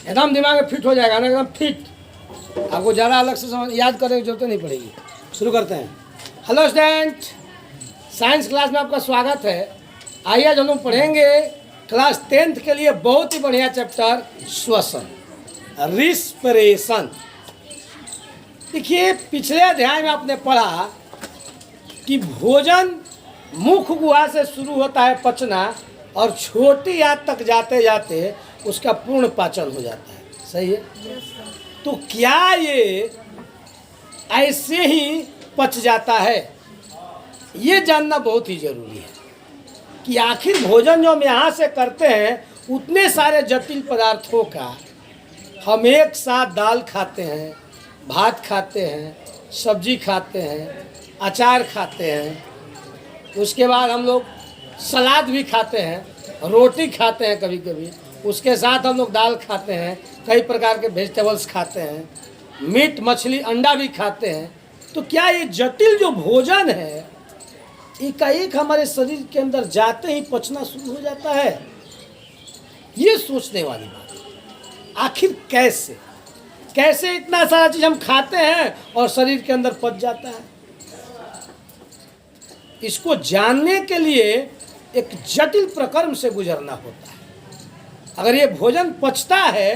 एकदम दिमाग में फिट हो जाएगा ना, एकदम फिट। आपको ज़्यादा अलग से समझ याद करने की जरूरत नहीं पड़ेगी। शुरू करते हैं। हेलो स्टूडेंट, साइंस क्लास में आपका स्वागत है। आइए आज हम लोग पढ़ेंगे क्लास 10th के लिए बहुत ही बढ़िया चैप्टर श्वसन, रिस्पिरेशन। देखिए, पिछले अध्याय में आपने पढ़ा कि भोजन मुख गुहा से शुरू होता है पचना और छोटी आंत तक जाते जाते उसका पूर्ण पाचन हो जाता है। सही है? तो क्या ये ऐसे ही पच जाता है? ये जानना बहुत ही जरूरी है कि आखिर भोजन जो हम यहाँ से करते हैं उतने सारे जटिल पदार्थों का हम एक साथ दाल खाते हैं, भात खाते हैं, सब्जी खाते हैं, अचार खाते हैं, उसके बाद हम लोग सलाद भी खाते हैं, रोटी खाते हैं, कभी कभी उसके साथ हम लोग दाल खाते हैं, कई प्रकार के वेजिटेबल्स खाते हैं, मीट मछली अंडा भी खाते हैं। तो क्या ये जटिल जो भोजन है एकाएक हमारे शरीर के अंदर जाते ही पचना शुरू हो जाता है? ये सोचने वाली बात है। आखिर कैसे कैसे इतना सारा चीज़ हम खाते हैं और शरीर के अंदर पच जाता है? इसको जानने के लिए एक जटिल प्रक्रम से गुजरना होता है। अगर ये भोजन पचता है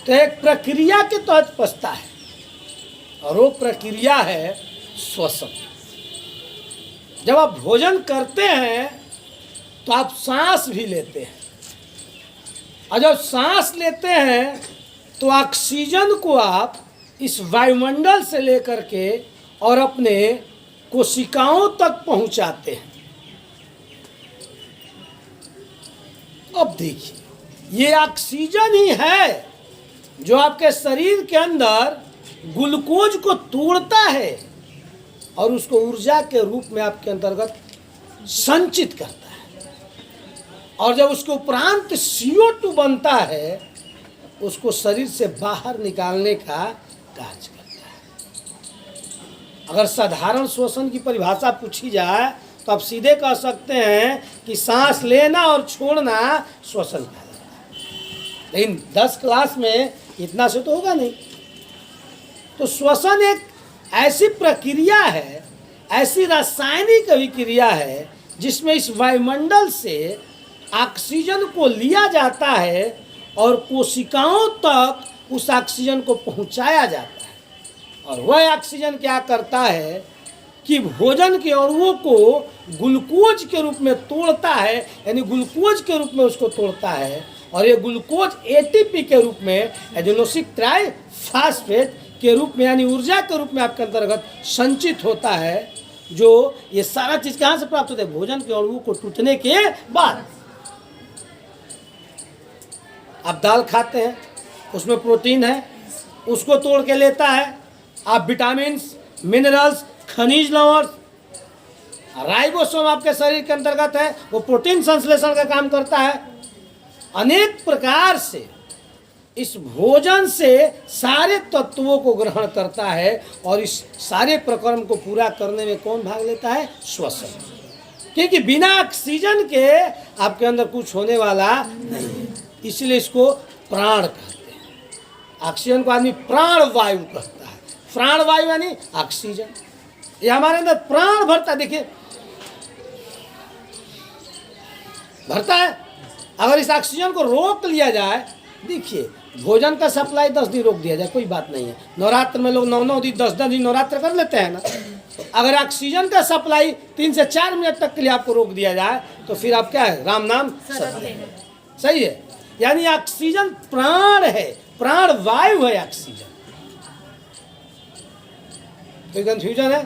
तो एक प्रक्रिया के तहत पचता है और वो प्रक्रिया है श्वसन। जब आप भोजन करते हैं तो आप सांस भी लेते हैं, और जब सांस लेते हैं तो ऑक्सीजन को आप इस वायुमंडल से लेकर के और अपने कोशिकाओं तक पहुंचाते हैं। अब देखिए, ये ऑक्सीजन ही है जो आपके शरीर के अंदर ग्लूकोज को तोड़ता है और उसको ऊर्जा के रूप में आपके अंतर्गत संचित करता है, और जब उसके उपरांत CO2 बनता है उसको शरीर से बाहर निकालने का कार्य करता है। अगर साधारण श्वसन की परिभाषा पूछी जाए तो आप सीधे कह सकते हैं कि सांस लेना और छोड़ना श्वसन कहलाता है। लेकिन 10 क्लास में इतना से तो होगा नहीं। तो श्वसन एक ऐसी प्रक्रिया है, ऐसी रासायनिक अभिक्रिया है जिसमें इस वायुमंडल से ऑक्सीजन को लिया जाता है और कोशिकाओं तक उस ऑक्सीजन को पहुंचाया जाता है। और वह ऑक्सीजन क्या करता है कि भोजन के अणुओं को ग्लूकोज के रूप में तोड़ता है, यानी ग्लूकोज के रूप में उसको तोड़ता है, और ये ग्लूकोज ATP के रूप में, एडेनोसिन ट्राइफॉस्फेट के रूप में, यानी ऊर्जा के रूप में आपके अंतर्गत संचित होता है। जो ये सारा चीज़ कहाँ से प्राप्त होता है? भोजन के अणुओं को टूटने के बाद। आप दाल खाते हैं, उसमें प्रोटीन है, उसको तोड़ के लेता है। आप विटामिन, मिनरल्स, खनिज लवण, राइबोसोम आपके शरीर के अंतर्गत है, वो प्रोटीन संश्लेषण का काम करता है। अनेक प्रकार से इस भोजन से सारे तत्वों को ग्रहण करता है, और इस सारे प्रक्रम को पूरा करने में कौन भाग लेता है? श्वसन। क्योंकि बिना ऑक्सीजन के आपके अंदर कुछ होने वाला नहीं है, इसलिए इसको प्राण कहते हैं। ऑक्सीजन को आदमी प्राण वायु कहता है। प्राण वायु यानी ऑक्सीजन, ये हमारे अंदर प्राण भरता है। देखिए, भरता है। अगर इस ऑक्सीजन को रोक लिया जाए, देखिए भोजन का सप्लाई 10 दिन रोक दिया जाए, कोई बात नहीं है। नवरात्र में लोग 9 दिन 10 दिन नवरात्र कर लेते हैं ना। अगर ऑक्सीजन का सप्लाई 3 से 4 मिनट तक के लिए आपको रोक दिया जाए तो फिर आप क्या है? राम नाम सही है। यानी ऑक्सीजन प्राण है, प्राण वायु है ऑक्सीजन। कोई कंफ्यूजन है?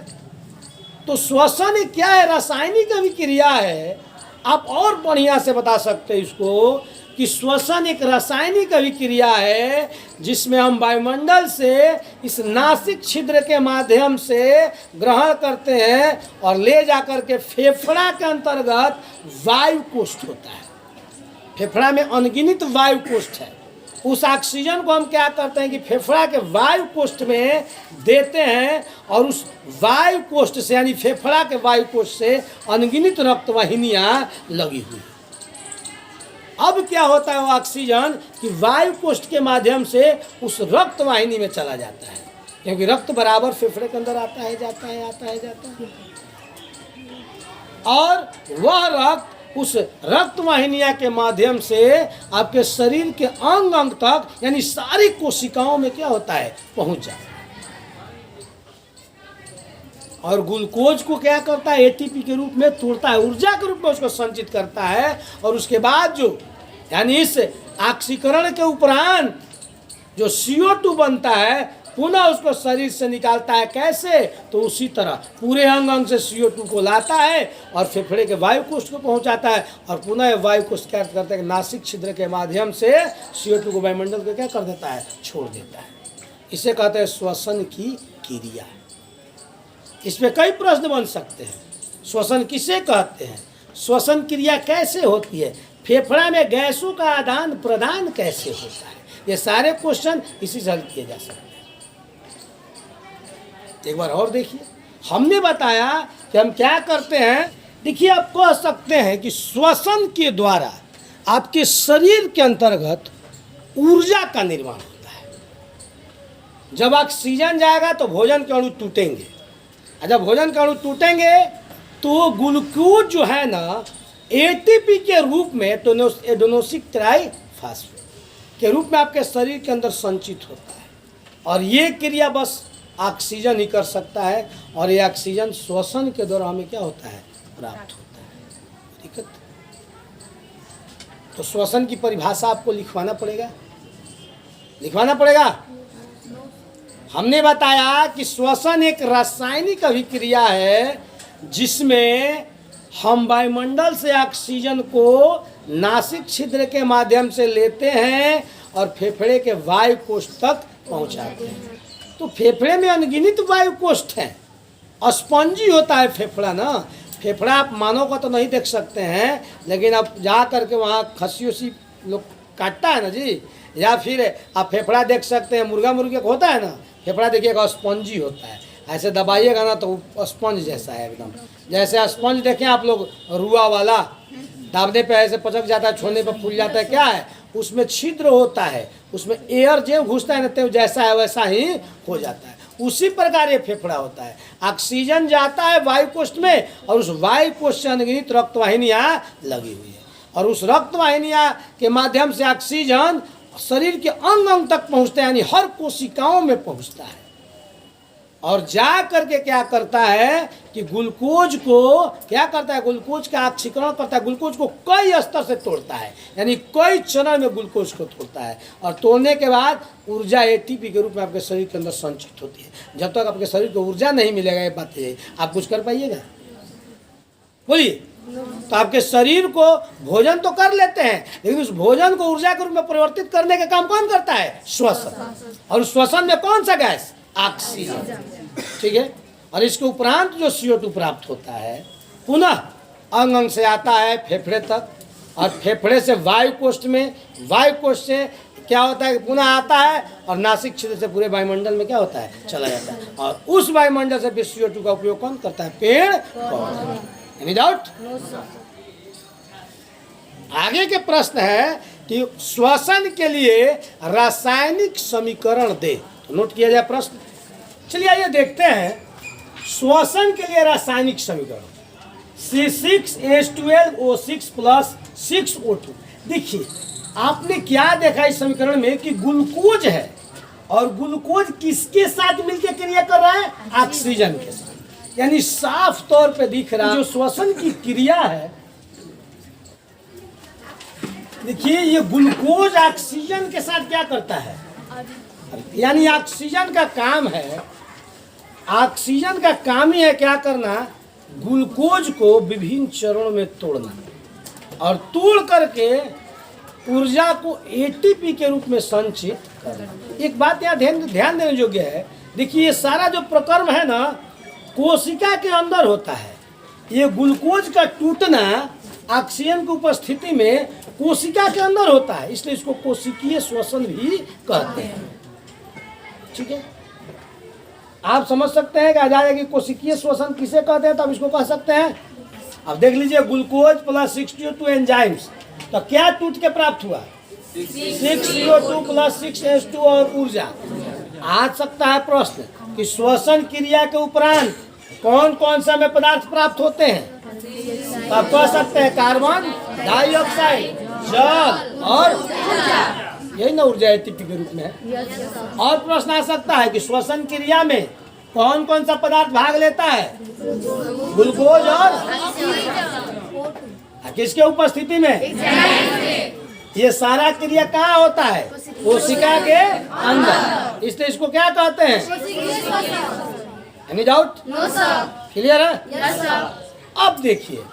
तो श्वसन क्या है? रासायनिक अभिक्रिया है। आप और बढ़िया से बता सकते हैं इसको कि श्वसन एक रासायनिक अभिक्रिया है जिसमें हम वायुमंडल से इस नासिक छिद्र के माध्यम से ग्रहण करते हैं और ले जाकर के फेफड़ा के अंतर्गत वायु कोष्ठ होता है। फेफड़ा में अनगिनत वायु कोष्ठ है। उस ऑक्सीजन को हम क्या करते हैं कि फेफड़ा के वायु कोष्ठ में देते हैं, और उस वायु कोष्ठ से, यानी फेफड़ा के वायु कोष्ठ से अनगिनत रक्त वाहिनियाँ लगी हुई। अब क्या होता है वो ऑक्सीजन कि वायु कोष्ठ के माध्यम से उस रक्त वाहिनी में चला जाता है, क्योंकि रक्त बराबर फेफड़े के अंदर आता है जाता है आता है जाता है, और वह रक्त उस रक्त वाहिनिया के माध्यम से आपके शरीर के अंग अंग तक यानी सारी कोशिकाओं में क्या होता है पहुंच जाता है। और ग्लूकोज को क्या करता है एटीपी के रूप में तोड़ता है, ऊर्जा के रूप में उसको संचित करता है, और उसके बाद जो यानी इस ऑक्सीकरण के उपरांत जो CO2 बनता है पुनः उसको शरीर से निकालता है। कैसे? तो उसी तरह पूरे अंग अंग से CO2 को लाता है और फेफड़े के वायु कोष्ठ को पहुंचाता है, और पुनः वायु कोष्ठ क्या करता है नासिक छिद्र के माध्यम से CO2 को वायुमंडल को क्या कर देता है छोड़ देता है। इसे कहते हैं श्वसन की क्रिया। इसमें कई प्रश्न बन सकते हैं, श्वसन किसे कहते हैं, श्वसन क्रिया कैसे होती है, फेफड़ा में गैसों का आदान प्रदान कैसे होता है, ये सारे क्वेश्चन इसी से हल किए जा सकते हैं। एक बार और देखिए, हमने बताया कि हम क्या करते हैं। देखिए, आप कह सकते हैं कि श्वसन के द्वारा आपके शरीर के अंतर्गत ऊर्जा का निर्माण होता है। जब ऑक्सीजन जाएगा तो भोजन के अणु टूटेंगे, और जब भोजन के अणु टूटेंगे तो ग्लूकोज जो है ना एटीपी के रूप में एडेनोसिन ट्राइफॉस्फेट के रूप में आपके शरीर के अंदर संचित होता है, और ये क्रिया बस ऑक्सीजन ही कर सकता है, और ये ऑक्सीजन श्वसन के द्वारा हमें क्या होता है प्राप्त होता है। ठीक है, तो श्वसन की परिभाषा आपको लिखवाना पड़ेगा। हमने बताया कि श्वसन एक रासायनिक अभिक्रिया है जिसमें हम वायुमंडल से ऑक्सीजन को नासिक छिद्र के माध्यम से लेते हैं और फेफड़े के वायु कोष्ठ तक पहुंचाते हैं। तो फेफड़े में अनगिनत वायु कोष्ठ हैं, स्पंजी होता है फेफड़ा ना। फेफड़ा आप मानव का तो नहीं देख सकते हैं, लेकिन आप जा करके वहाँ खस्सी उसी लोग काटता है ना जी, या फिर आप फेफड़ा देख सकते हैं, मुर्गा मुर्गी का होता है ना फेफड़ा, देखिएगा स्पंजी होता है, ऐसे दबाइएगा ना तो स्पंज जैसा है एकदम। जैसे स्पंज देखें आप लोग रुआ वाला, दाबने पे ऐसे पचक जाता है, छोड़ने पे फूल जाता है, क्या है उसमें छिद्र होता है, उसमें एयर जो घुसता है ना तो जैसा है वैसा ही हो जाता है। उसी प्रकार ये फेफड़ा होता है। ऑक्सीजन जाता है वायु कोष्ठ में, और उस वायु कोष्ठ से अनगिनत रक्त वाहिनियाँ लगी हुई है, और उस रक्त वाहिनियाँ के माध्यम से ऑक्सीजन शरीर के अंग अंग तक पहुँचता है, यानी हर कोशिकाओं में पहुँचता है, और जा करके क्या करता है कि ग्लूकोज को क्या करता है, ग्लूकोज का ऑक्सीकरण करता है, ग्लूकोज को कई स्तर से तोड़ता है, यानी कई चरण में ग्लूकोज को तोड़ता है, और तोड़ने के बाद ऊर्जा एटीपी के रूप में आपके शरीर के अंदर संचित होती है। जब तक आपके शरीर को ऊर्जा नहीं मिलेगा, ये बात है, आप कुछ कर पाइएगा? बोलिए। तो आपके शरीर को भोजन तो कर लेते हैं, लेकिन उस भोजन को ऊर्जा के रूप में परिवर्तित करने का काम कौन करता है? श्वसन। और श्वसन में कौन सा गैस? ऑक्सीजन। ठीक है, और इसके उपरांत जो CO2 प्राप्त होता है पुनः अंग अंग से आता है फेफड़े तक, और फेफड़े से वायु कोष्ठ में, वायु कोष्ठ से क्या होता है पुनः आता है और नासिक छिद्र से पूरे वायुमंडल में क्या होता है चला जाता है, और उस वायुमंडल से फिर CO2 का उपयोग कौन करता है? पेड़ पौधे। Any doubt? आगे के प्रश्न है कि श्वसन के लिए रासायनिक समीकरण दे। तो नोट किया जाए प्रश्न। चलिए आइए देखते हैं श्वसन के लिए रासायनिक समीकरण। C6H12O6 plus 6O2। देखिए आपने क्या देखा इस समीकरण में कि ग्लूकोज है, और ग्लूकोज किसके साथ मिलकर क्रिया कर रहा है? ऑक्सीजन के साथ। यानी साफ तौर पे दिख रहा है जो श्वसन की क्रिया है। देखिए ये ग्लूकोज ऑक्सीजन के साथ क्या करता है, यानी ऑक्सीजन का काम है, ऑक्सीजन का काम ही है क्या करना? ग्लूकोज को विभिन्न चरणों में तोड़ना, और तोड़ करके ऊर्जा को एटीपी के रूप में संचित करना। एक बात यहाँ ध्यान देने योग्य है। देखिए ये सारा जो प्रक्रम है ना कोशिका के अंदर होता है। ये ग्लूकोज का टूटना ऑक्सीजन की उपस्थिति में कोशिका के अंदर होता है, इसलिए इसको कोशिकीय श्वसन भी कहते हैं। ठीक है, आप समझ सकते हैं कि आ जाएगा कि कोशिकीय श्वसन किसे कहते हैं, तब इसको कह सकते हैं अब देख लीजिए, ग्लूकोज प्लस 6CO2 एंजाइम्स, तो क्या टूट के प्राप्त हुआ? 6CO2 प्लस 6H2 और ऊर्जा। आ सकता है प्रश्न कि श्वसन क्रिया के उपरांत कौन कौन सा में पदार्थ प्राप्त होते हैं? तो आप कह सकते हैं कार्बन डाइऑक्साइड, जल और यही ना ऊर्जा एटीपी के रूप में है। और प्रश्न आ सकता है कि श्वसन क्रिया में कौन कौन सा पदार्थ भाग लेता है? ग्लूकोज और किसके उपस्थिति में? ये सारा क्रिया कहाँ होता है? कोशिका के अंदर। इसलिए इसको क्या कहते हैं? Any doubt? क्लियर है? अब देखिए,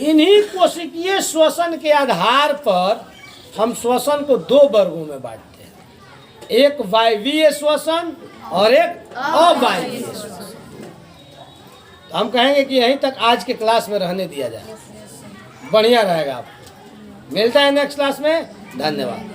इन्हीं कोशिकीय श्वसन के आधार पर हम श्वसन को दो वर्गों में बांटते हैं, एक वायवीय श्वसन और एक अवायवीय श्वसन। तो हम कहेंगे कि यहीं तक आज के क्लास में रहने दिया जाए, बढ़िया रहेगा आपको। मिलता है नेक्स्ट क्लास में। धन्यवाद।